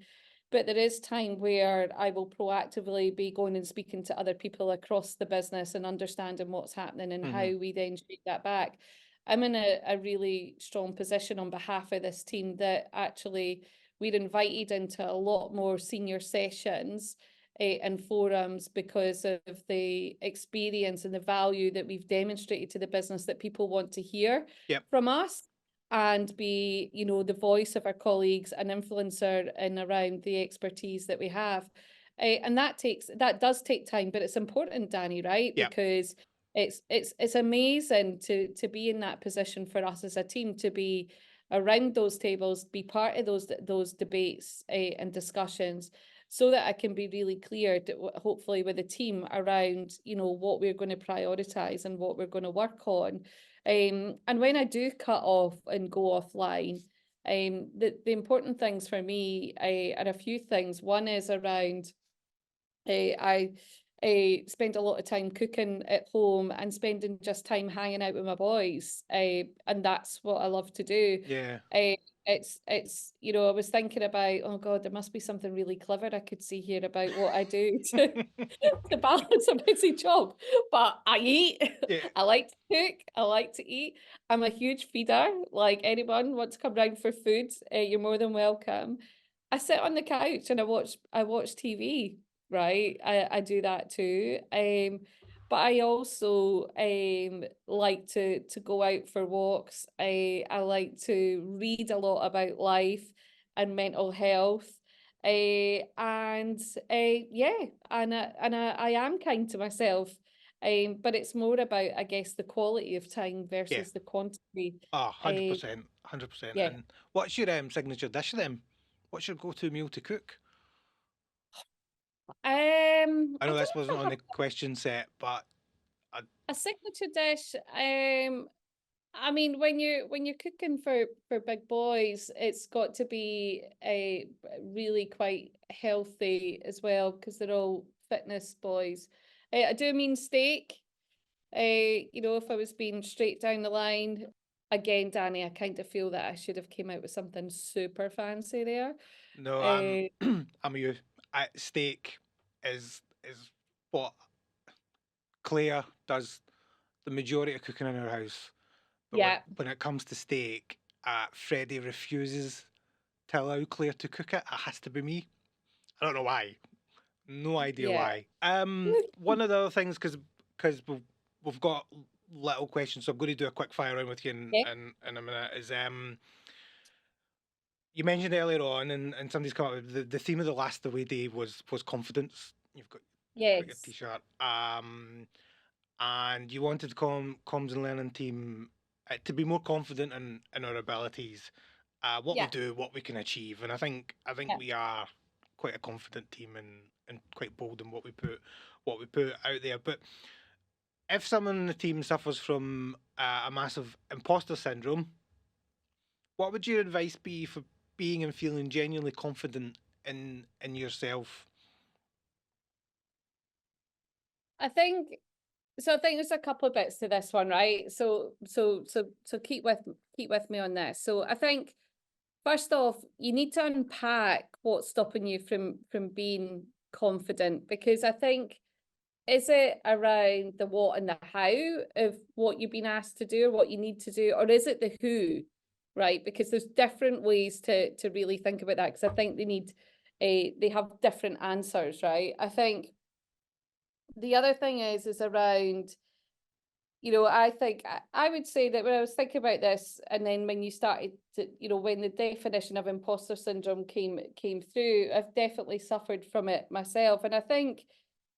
[SPEAKER 2] but there is time where I will proactively be going and speaking to other people across the business and understanding what's happening and how we then shape that back. I'm in a really strong position on behalf of this team that actually we're invited into a lot more senior sessions and forums because of the experience and the value that we've demonstrated to the business that people want to hear from us, and be, the voice of our colleagues, an influencer in around the expertise that we have. And that does take time, but it's important, Danny, right? Because it's amazing to be in that position for us as a team, to be around those tables, be part of those debates and discussions, so that I can be really clear, hopefully with the team, around, what we're going to prioritize and what we're going to work on. And when I do cut off and go offline, the important things for me are a few things. One is around, I spend a lot of time cooking at home and spending just time hanging out with my boys, and that's what I love to do. It's I was thinking about, oh God, there must be something really clever I could see here about what I do to balance a busy job. But I eat. I like to cook. I like to eat. I'm a huge feeder. Like, anyone wants to come round for food, you're more than welcome. I sit on the couch and I watch TV. Right, I do that too. But I also like to go out for walks. I like to read a lot about life and mental health. And I am kind to myself. But it's more about, I guess, the quality of time versus the quantity.
[SPEAKER 3] 100%, 100%.
[SPEAKER 2] Yeah.
[SPEAKER 3] And what's your signature dish then? What's your go-to meal to cook?
[SPEAKER 2] I
[SPEAKER 3] I know
[SPEAKER 2] don't
[SPEAKER 3] this
[SPEAKER 2] know if
[SPEAKER 3] wasn't
[SPEAKER 2] I
[SPEAKER 3] on
[SPEAKER 2] have
[SPEAKER 3] the question set, but
[SPEAKER 2] a signature dish. I mean, when you're cooking for big boys, it's got to be a really quite healthy as well, because they're all fitness boys. I do mean steak. If I was being straight down the line, again, Danny, I kind of feel that I should have came out with something super fancy there.
[SPEAKER 3] no, I'm you. Steak is what Claire does the majority of cooking in our house. But when it comes to steak, Freddie refuses to allow Claire to cook it. It has to be me. I don't know why. No idea why. One of the other things, because we've got little questions, so I'm going to do a quick fire round with you in a minute. Is you mentioned earlier on, and somebody's come up with the theme of the last away day was confidence. You've got your t-shirt. And you wanted the comms and learning team to be more confident in our abilities, what we do, what we can achieve, and I think we are quite a confident team and quite bold in what we put out there. But if someone in the team suffers from a massive imposter syndrome, what would your advice be for being and feeling genuinely confident in yourself?
[SPEAKER 2] I think there's a couple of bits to this one, right? So keep with me on this. So I think, first off, you need to unpack what's stopping you from being confident, because I think, is it around the what and the how of what you've been asked to do or what you need to do, or is it the who, right? Because there's different ways to really think about that, because I think they have different answers, right? I think the other thing is around, I think I would say that when I was thinking about this, and then when you started to, when the definition of imposter syndrome came through, I've definitely suffered from it myself. And I think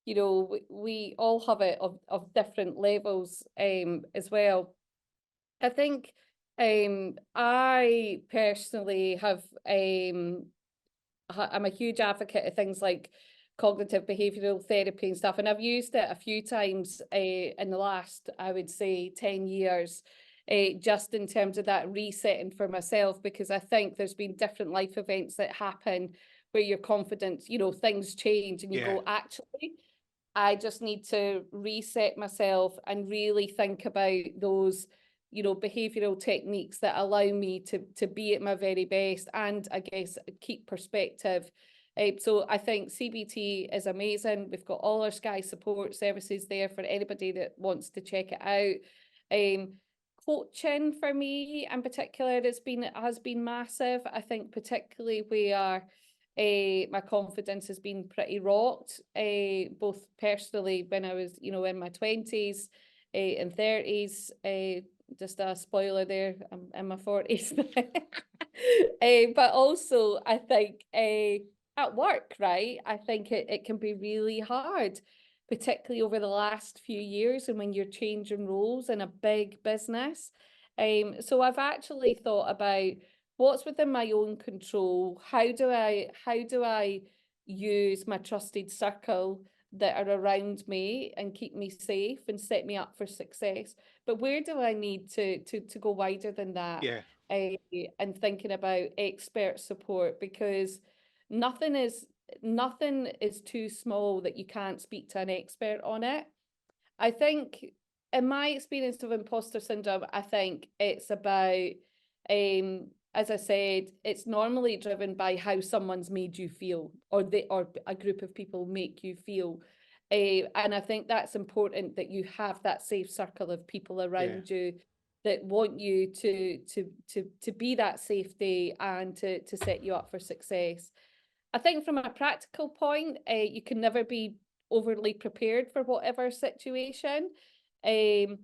[SPEAKER 2] we all have it of different levels as well. I think I personally have I'm a huge advocate of things like cognitive behavioral therapy and stuff, and I've used it a few times in the last, I would say, 10 years, just in terms of that resetting for myself, because I think there's been different life events that happen where your confidence, things change and you
[SPEAKER 3] Yeah.
[SPEAKER 2] go, actually, I just need to reset myself and really think about those, behavioral techniques that allow me to be at my very best and, I guess, keep perspective. So I think CBT is amazing. We've got all our Sky support services there for anybody that wants to check it out. Coaching for me in particular has been massive. I think particularly where my confidence has been pretty rocked, both personally when I was, in my 20s and 30s. Just a spoiler there, I'm in my 40s. But also, I think at work, right? I think it can be really hard, particularly over the last few years and when you're changing roles in a big business. So I've actually thought about what's within my own control. How do I use my trusted circle that are around me and keep me safe and set me up for success? But where do I need to go wider than that?
[SPEAKER 3] Yeah.
[SPEAKER 2] And thinking about expert support, because nothing is nothing is too small that you can't speak to an expert on it. I think in my experience of imposter syndrome, I think it's about, as I said, it's normally driven by how someone's made you feel, or a group of people make you feel. And I think that's important, that you have that safe circle of people
[SPEAKER 3] Yeah.
[SPEAKER 2] around you that want you to be that safety and to set you up for success. I think from a practical point, you can never be overly prepared for whatever situation. Um,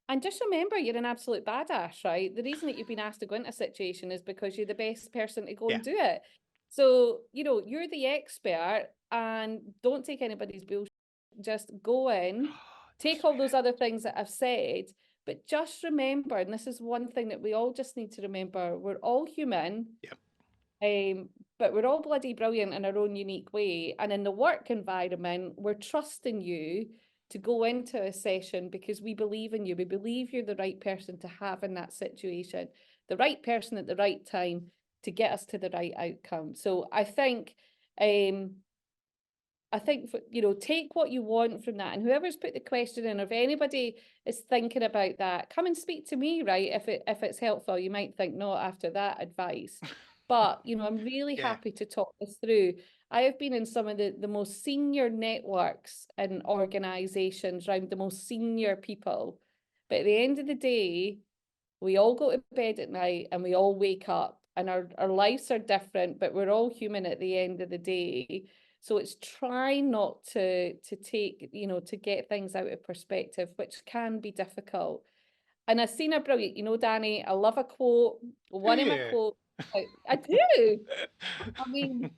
[SPEAKER 2] and just remember, you're an absolute badass, right? The reason that you've been asked to go into a situation is because you're the best person to go
[SPEAKER 3] Yeah.
[SPEAKER 2] and do it. So, you're the expert, and don't take anybody's bullshit. Just go in, take all those other things that I've said, but just remember, and this is one thing that we all just need to remember, we're all human.
[SPEAKER 3] Yep.
[SPEAKER 2] But we're all bloody brilliant in our own unique way. And in the work environment, we're trusting you to go into a session because we believe in you. We believe you're the right person to have in that situation, the right person at the right time to get us to the right outcome. So take what you want from that. And whoever's put the question in, or if anybody is thinking about that, come and speak to me, right? If it's helpful. You might think not after that advice. But, I'm really
[SPEAKER 3] Yeah.
[SPEAKER 2] happy to talk this through. I have been in some of the most senior networks and organizations around the most senior people. But at the end of the day, we all go to bed at night and we all wake up, and our lives are different, but we're all human at the end of the day. So it's trying not to take, to get things out of perspective, which can be difficult. And I've seen a brilliant, Danny, I love a quote. One of my
[SPEAKER 3] Yeah.
[SPEAKER 2] quotes, I do. I mean,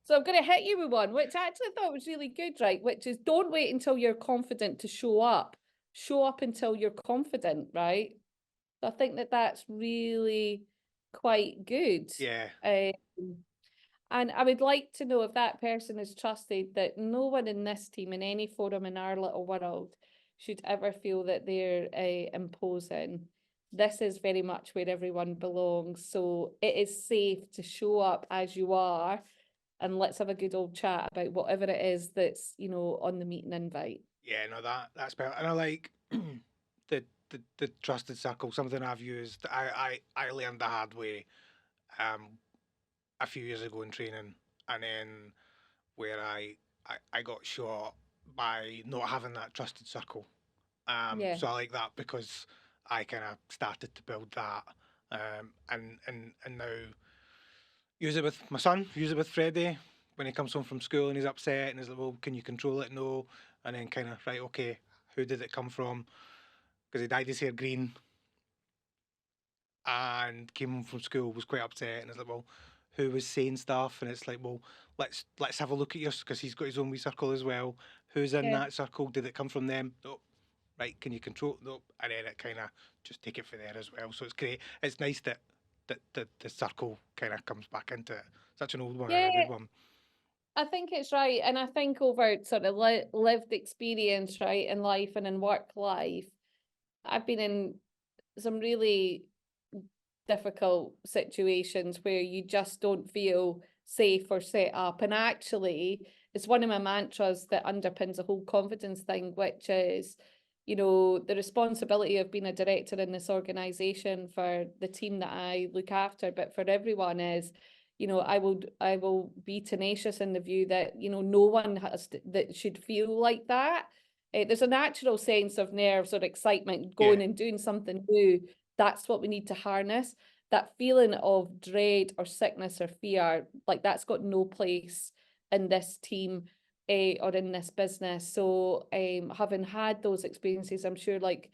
[SPEAKER 2] so I'm going to hit you with one, which I actually thought was really good, right? Which is, don't wait until you're confident to show up. Show up until you're confident, right? So I think that that's really quite good.
[SPEAKER 3] Yeah.
[SPEAKER 2] And I would like to know if that person is trusted, that no one in this team, in any forum in our little world, should ever feel that they're imposing. This is very much where everyone belongs. So it is safe to show up as you are, and let's have a good old chat about whatever it is that's, on the meeting invite.
[SPEAKER 3] Yeah, no, that's better. And I like the trusted circle, something I've used. I learned the hard way a few years ago in training, and then where I got shot by not having that trusted circle.
[SPEAKER 2] Yeah.
[SPEAKER 3] So I like that because I kind of started to build that, and now use it with my son, use it with Freddie when he comes home from school and he's upset and he's like, well, can you control it? No. And then kind of, right, okay, who did it come from? Because he dyed his hair green and came home from school, was quite upset, and it's like, well, who was saying stuff? And it's like, well, let's have a look at yours, because he's got his own wee circle as well. Who's in
[SPEAKER 2] Yeah.
[SPEAKER 3] that circle? Did it come from them? Nope. Right, can you control? Nope. And then it kind of just take it from there as well. So it's great. It's nice that the circle kind of comes back into it. Such an old one and a
[SPEAKER 2] Yeah,
[SPEAKER 3] good one.
[SPEAKER 2] I think it's right. And I think over sort of lived experience, right, in life and in work life, I've been in some really difficult situations where you just don't feel safe or set up. And actually, it's one of my mantras that underpins the whole confidence thing, which is, the responsibility of being a director in this organization for the team that I look after, but for everyone is, I will be tenacious in the view that, no one that should feel like that. There's a natural sense of nerves or excitement going and doing something new. That's what we need to harness. That feeling of dread or sickness or fear, like that's got no place in this team or in this business. So having had those experiences, I'm sure like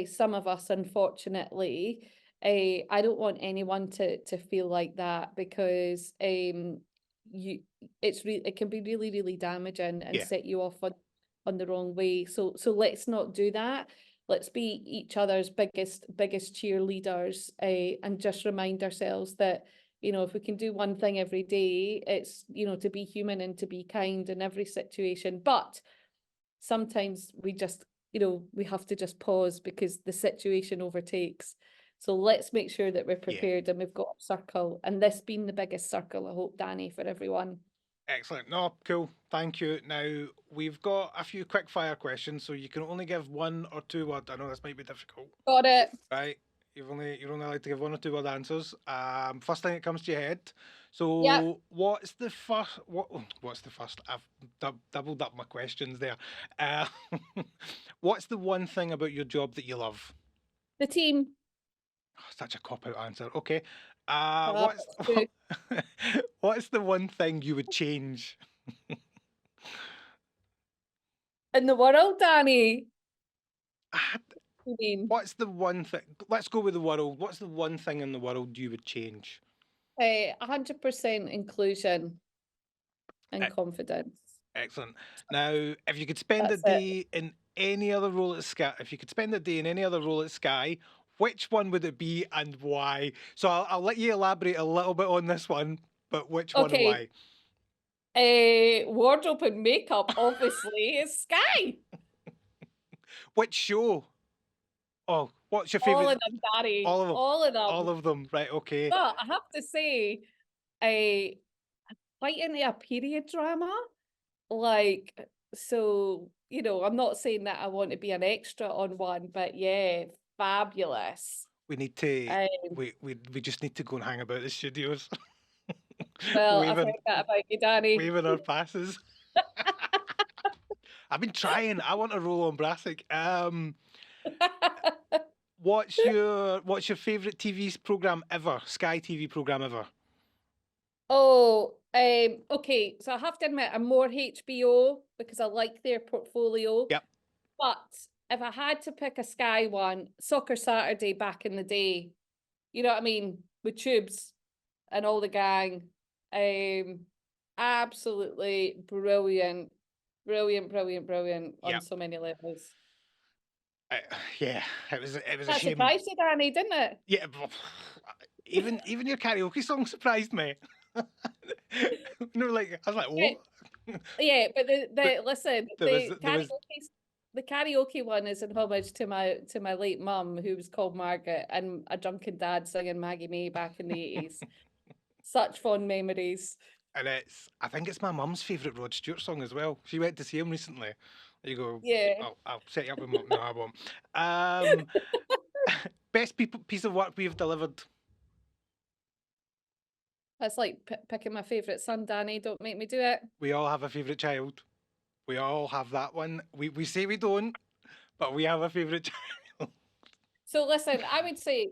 [SPEAKER 2] some of us, unfortunately, I don't want anyone to feel like that, because it can be really, really damaging and
[SPEAKER 3] Yeah.
[SPEAKER 2] set you off on the wrong way. So let's not do that. Let's be each other's biggest cheerleaders, and just remind ourselves that, if we can do one thing every day, it's, to be human and to be kind in every situation. But sometimes we just, we have to just pause because the situation overtakes. So let's make sure that we're
[SPEAKER 3] Yeah.
[SPEAKER 2] prepared and we've got a circle, and this being the biggest circle, I hope, Danny, for everyone.
[SPEAKER 3] Excellent. No, cool. Thank you. Now, we've got a few quick fire questions, so you can only give 1 or 2 word. I know this might be difficult.
[SPEAKER 2] Got it.
[SPEAKER 3] Right. You're only allowed to give 1 or 2 word answers. First thing that comes to your head. So
[SPEAKER 2] Yep.
[SPEAKER 3] what's the first? I've doubled up my questions there. Uh, what's the one thing about your job that you love?
[SPEAKER 2] The team.
[SPEAKER 3] Oh, such a cop-out answer. Okay.
[SPEAKER 2] Oh,
[SPEAKER 3] What's
[SPEAKER 2] that's good.
[SPEAKER 3] what's the one thing you would change?
[SPEAKER 2] In the world, Danny.
[SPEAKER 3] Ah,
[SPEAKER 2] You mean?
[SPEAKER 3] What's the one thing? Let's go with the world. What's the one thing in the world you would change?
[SPEAKER 2] 100% inclusion and
[SPEAKER 3] E-
[SPEAKER 2] confidence.
[SPEAKER 3] Excellent. Now, if you could spend a
[SPEAKER 2] That's it.
[SPEAKER 3] day in any other role at Sky, if you could spend a day in any other role at Sky, which one would it be and why? So I'll let you elaborate a little bit on this one, but which one and
[SPEAKER 2] Okay.
[SPEAKER 3] why?
[SPEAKER 2] Wardrobe and makeup, obviously, is Sky.
[SPEAKER 3] Which show? Oh, what's your
[SPEAKER 2] All
[SPEAKER 3] favourite?
[SPEAKER 2] of them, Danny.
[SPEAKER 3] All of them.
[SPEAKER 2] All of them.
[SPEAKER 3] All of them. Right. Okay.
[SPEAKER 2] But I have to say, I'm quite into a period drama. Like, so, I'm not saying that I want to be an extra on one, but yeah, fabulous.
[SPEAKER 3] We need to.
[SPEAKER 2] Um,
[SPEAKER 3] We just need to go and hang about the studios,
[SPEAKER 2] well, I've heard
[SPEAKER 3] waving
[SPEAKER 2] that about you, Danny.
[SPEAKER 3] waving our passes. I've been trying. I want a role on Brassic. What's your favourite TV program ever? Sky TV program ever?
[SPEAKER 2] Oh, okay. So I have to admit, I'm more HBO because I like their portfolio.
[SPEAKER 3] Yep.
[SPEAKER 2] But if I had to pick a Sky one, Soccer Saturday back in the day, you know what I mean, with Tubes and all the gang, absolutely brilliant, brilliant, brilliant, brilliant on
[SPEAKER 3] Yep.
[SPEAKER 2] so many levels.
[SPEAKER 3] Yeah, it was a
[SPEAKER 2] That
[SPEAKER 3] shame.
[SPEAKER 2] surprised you, Danny, didn't it?
[SPEAKER 3] Yeah, even your karaoke song surprised me. Like I was like, what?
[SPEAKER 2] Yeah, but
[SPEAKER 3] But
[SPEAKER 2] listen,
[SPEAKER 3] there was
[SPEAKER 2] the karaoke one is in homage to my late mum, who was called Margaret, and a drunken dad singing Maggie May back in the 80s. Such fond memories.
[SPEAKER 3] and I think it's my mum's favourite Rod Stewart song as well. She went to see him recently. There you go.
[SPEAKER 2] Yeah.
[SPEAKER 3] I'll set you up with mum. No, I won't. Best piece of work we've delivered.
[SPEAKER 2] That's like picking my favourite son, Danny. Don't make me do it.
[SPEAKER 3] We all have a favourite child. We all have that one. We say we don't, but we have a favourite child.
[SPEAKER 2] So listen, I would say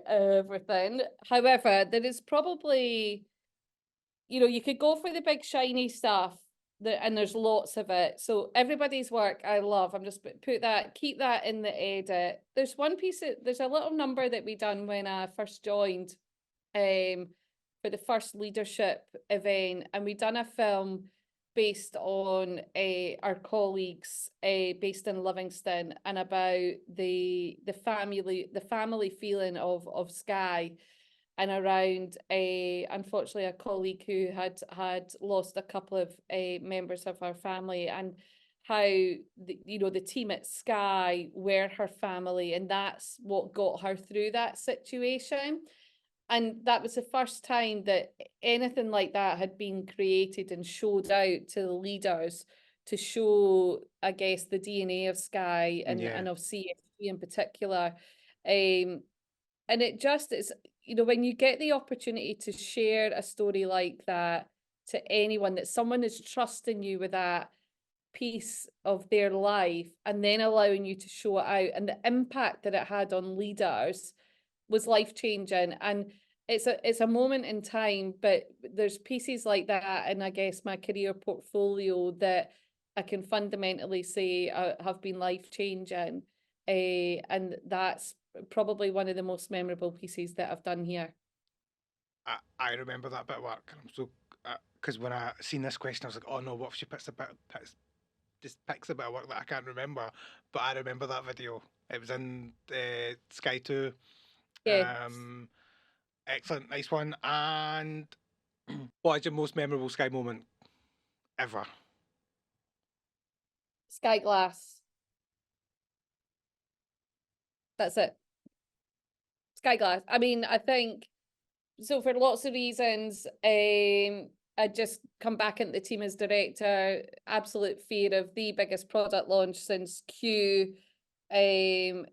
[SPEAKER 2] everything. However, there is probably, you could go for the big shiny stuff, and there's lots of it. So everybody's work, I love. I'm just keep that in the edit. There's one there's a little number that we done when I first joined, for the first leadership event, and we done a film based on our colleagues based in Livingston, and about the family feeling of Skye, and around unfortunately a colleague who had lost a couple of members of our family, and how the team at Skye were her family, and that's what got her through that situation. And that was the first time that anything like that had been created and showed out to the leaders, to show, I guess, the DNA of Skye and of CFG in particular. And it just is, when you get the opportunity to share a story like that to anyone, that someone is trusting you with that piece of their life and then allowing you to show it out, and the impact that it had on leaders was life-changing. And it's a moment in time, but there's pieces like that, and I guess my career portfolio, that I can fundamentally say have been life-changing. And that's probably one of the most memorable pieces that I've done here.
[SPEAKER 3] I remember that bit of work. I'm so, because when I seen this question, I was like, oh no, what if she picks a bit of work that I can't remember? But I remember that video. It was in Sky 2.
[SPEAKER 2] Yeah.
[SPEAKER 3] Excellent, nice one. And what is your most memorable Sky moment ever?
[SPEAKER 2] Sky Glass. That's it. Sky Glass. I mean, I think so for lots of reasons. I just come back into the team as director, absolute fear of the biggest product launch since Q. A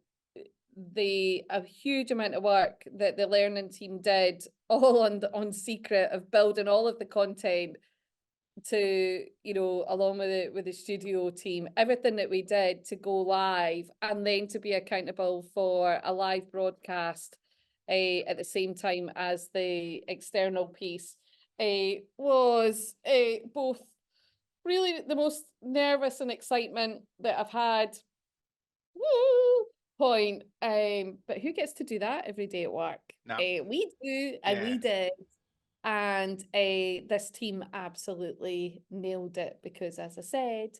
[SPEAKER 2] huge amount of work that the learning team did, all on secret, of building all of the content to, along with the studio team, everything that we did to go live, and then to be accountable for a live broadcast at the same time as the external piece, was both really the most nervous and excitement that I've had. Woo! Point. But who gets to do that every day at work?
[SPEAKER 3] No.
[SPEAKER 2] We do, and we did. And this team absolutely nailed it, because, as I said,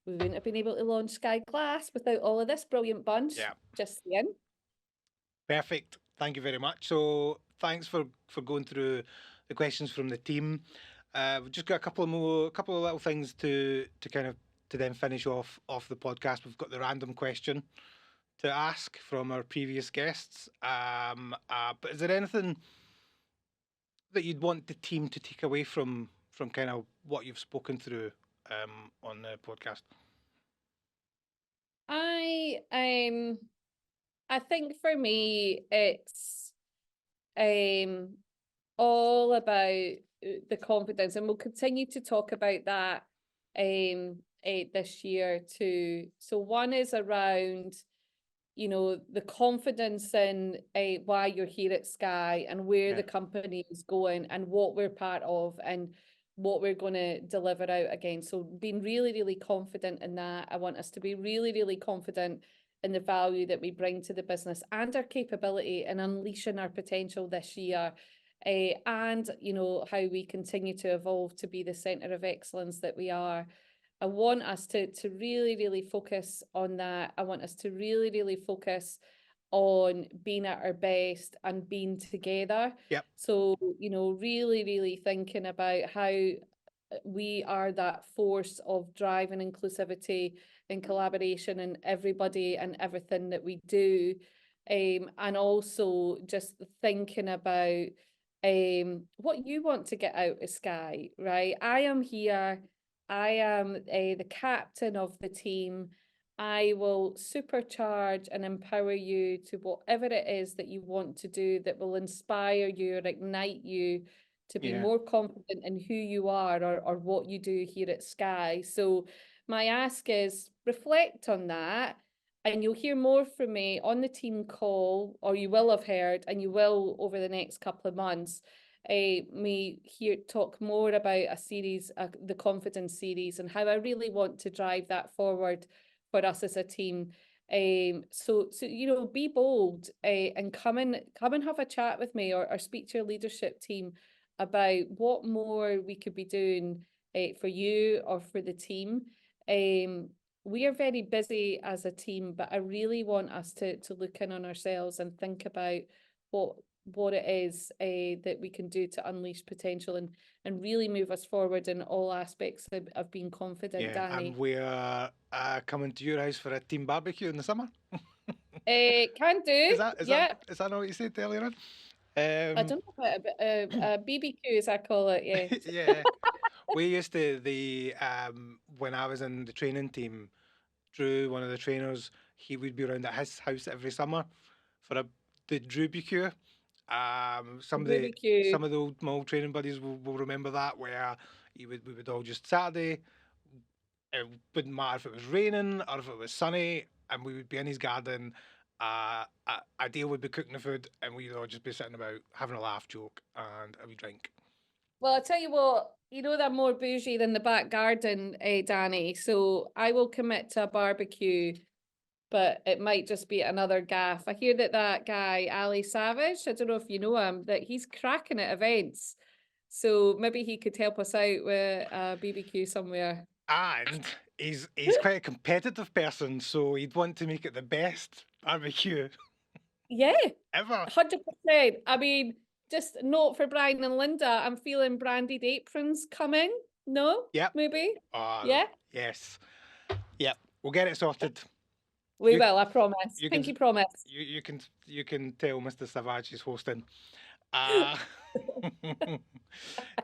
[SPEAKER 2] we wouldn't have been able to launch Sky Glass without all of this brilliant bunch.
[SPEAKER 3] Yeah.
[SPEAKER 2] Just saying.
[SPEAKER 3] Perfect. Thank you very much. So thanks for going through the questions from the team. We've just got a couple of little things to then finish off the podcast. We've got the random question to ask from our previous guests. But is there anything that you'd want the team to take away from kind of what you've spoken through on the podcast?
[SPEAKER 2] I think for me it's all about the confidence, and we'll continue to talk about that this year too. So one is around, the confidence in why you're here at Sky, and where the company is going, and what we're part of, and what we're going to deliver out again. So being really, really confident in that. I want us to be really, really confident in the value that we bring to the business, and our capability in unleashing our potential this year. And how we continue to evolve to be the centre of excellence that we are. I want us to really, really focus on that. I want us to really, really focus on being at our best and being together.
[SPEAKER 3] Yep.
[SPEAKER 2] So, really, really thinking about how we are that force of drive and inclusivity and collaboration in everybody and everything that we do. And also just thinking about what you want to get out of Sky, right? I am here. I am the captain of the team. I will supercharge and empower you to whatever it is that you want to do, that will inspire you or ignite you to be more confident in who you are, or what you do here at Sky. So my ask is, reflect on that, and you'll hear more from me on the team call, or you will have heard, and you will over the next couple of months. Me here talk more about a series, the confidence series, and how I really want to drive that forward for us as a team. So be bold, and come and have a chat with me, or speak to your leadership team about what more we could be doing for you or for the team. We are very busy as a team, but I really want us to look in on ourselves and think about what it is that we can do to unleash potential and really move us forward in all aspects of being confident,
[SPEAKER 3] Yeah,
[SPEAKER 2] Danny.
[SPEAKER 3] and we're coming to your house for a team barbecue in the summer.
[SPEAKER 2] Can do.
[SPEAKER 3] Is
[SPEAKER 2] Yeah.
[SPEAKER 3] that not what you said earlier on?
[SPEAKER 2] I don't know about a BBQ, as I call it. Yeah.
[SPEAKER 3] Yeah. We used to when I was in the training team, Drew, one of the trainers, he would be around at his house every summer for the Drew BBQ. Some of
[SPEAKER 2] BBQ.
[SPEAKER 3] the my old training buddies will remember that, where we would all just Saturday. It wouldn't matter if it was raining or if it was sunny, and we would be in his garden. Adele would be cooking the food, and we'd all just be sitting about having a laugh, joke, and a wee drink.
[SPEAKER 2] Well, I'll tell you what, you know, they're more bougie than the back garden, Danny. So I will commit to a barbecue, but it might just be another gaff. I hear that guy, Ali Savage, I don't know if you know him, that he's cracking at events. So maybe he could help us out with a BBQ somewhere.
[SPEAKER 3] And he's quite a competitive person, so he'd want to make it the best barbecue
[SPEAKER 2] Yeah,
[SPEAKER 3] ever.
[SPEAKER 2] 100%. I mean, just note for Brian and Linda, I'm feeling branded aprons coming. No?
[SPEAKER 3] Yep.
[SPEAKER 2] Maybe?
[SPEAKER 3] Yeah. Yes. Yep. We'll get it sorted.
[SPEAKER 2] We will, I promise. Pinky promise.
[SPEAKER 3] You can tell Mr. Savage is hosting.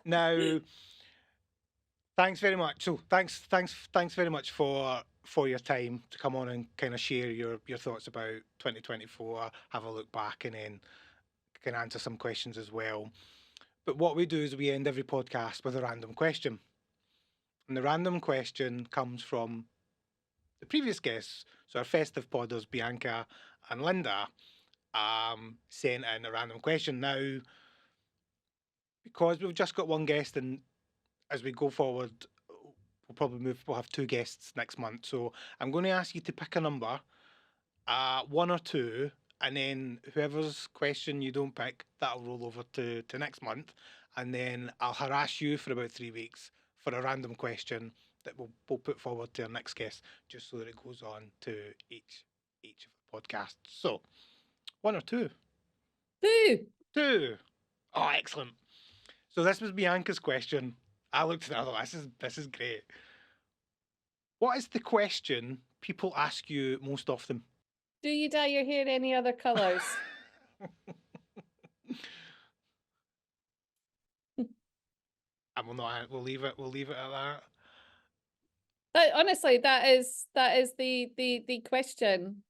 [SPEAKER 3] Now, thanks very much. So thanks very much for your time to come on and kind of share your thoughts about 2024, have a look back, and then can answer some questions as well. But what we do is we end every podcast with a random question. And the random question comes from the previous guests. So our festive podders, Bianca and Linda, sent in a random question. Now, because we've just got one guest, and as we go forward, we'll have two guests next month. So I'm going to ask you to pick a number, one or two, and then whoever's question you don't pick, that'll roll over to next month. And then I'll harass you for about 3 weeks for a random question that we'll put forward to our next guest, just so that it goes on to each of the podcasts. So, one or two? Two. Oh, excellent. So this was Bianca's question. I looked at that. This is great. What is the question people ask you most often?
[SPEAKER 2] Do you dye your hair any other colours?
[SPEAKER 3] And we'll leave it at that.
[SPEAKER 2] Honestly, that is the question.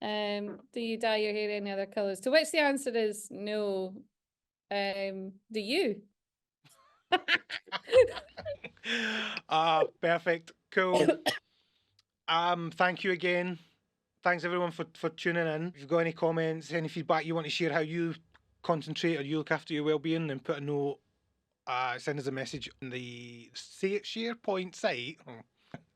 [SPEAKER 2] Do you dye your hair any other colours? To which the answer is no. Do you?
[SPEAKER 3] Perfect. Cool. Thank you again. Thanks everyone for tuning in. If you've got any comments, any feedback you want to share, how you concentrate or you look after your well-being, then put a note, send us a message on the SharePoint site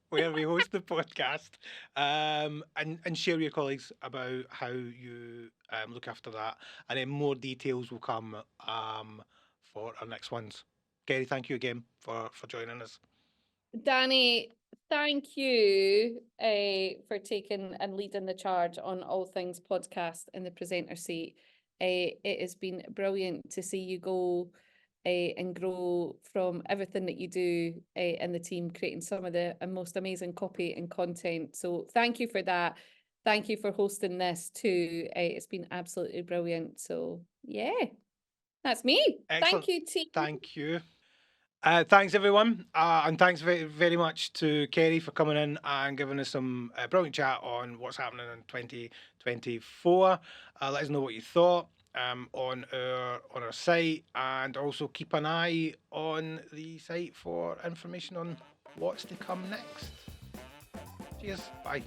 [SPEAKER 3] where we host the podcast, and share with your colleagues about how you look after that, and then more details will come for our next ones. Kerry, thank you again for joining us.
[SPEAKER 2] Danny, thank you for taking and leading the charge on all things podcast in the presenter seat. It has been brilliant to see you go and grow from everything that you do in the team, creating some of the most amazing copy and content. So thank you for that. Thank you for hosting this too. It's been absolutely brilliant. So yeah, that's me.
[SPEAKER 3] Excellent.
[SPEAKER 2] Thank you, team.
[SPEAKER 3] Thank you. Thanks everyone, and thanks very, very much to Kerry for coming in and giving us some brilliant chat on what's happening in 2024. Let us know what you thought on our site, and also keep an eye on the site for information on what's to come next. Cheers, bye.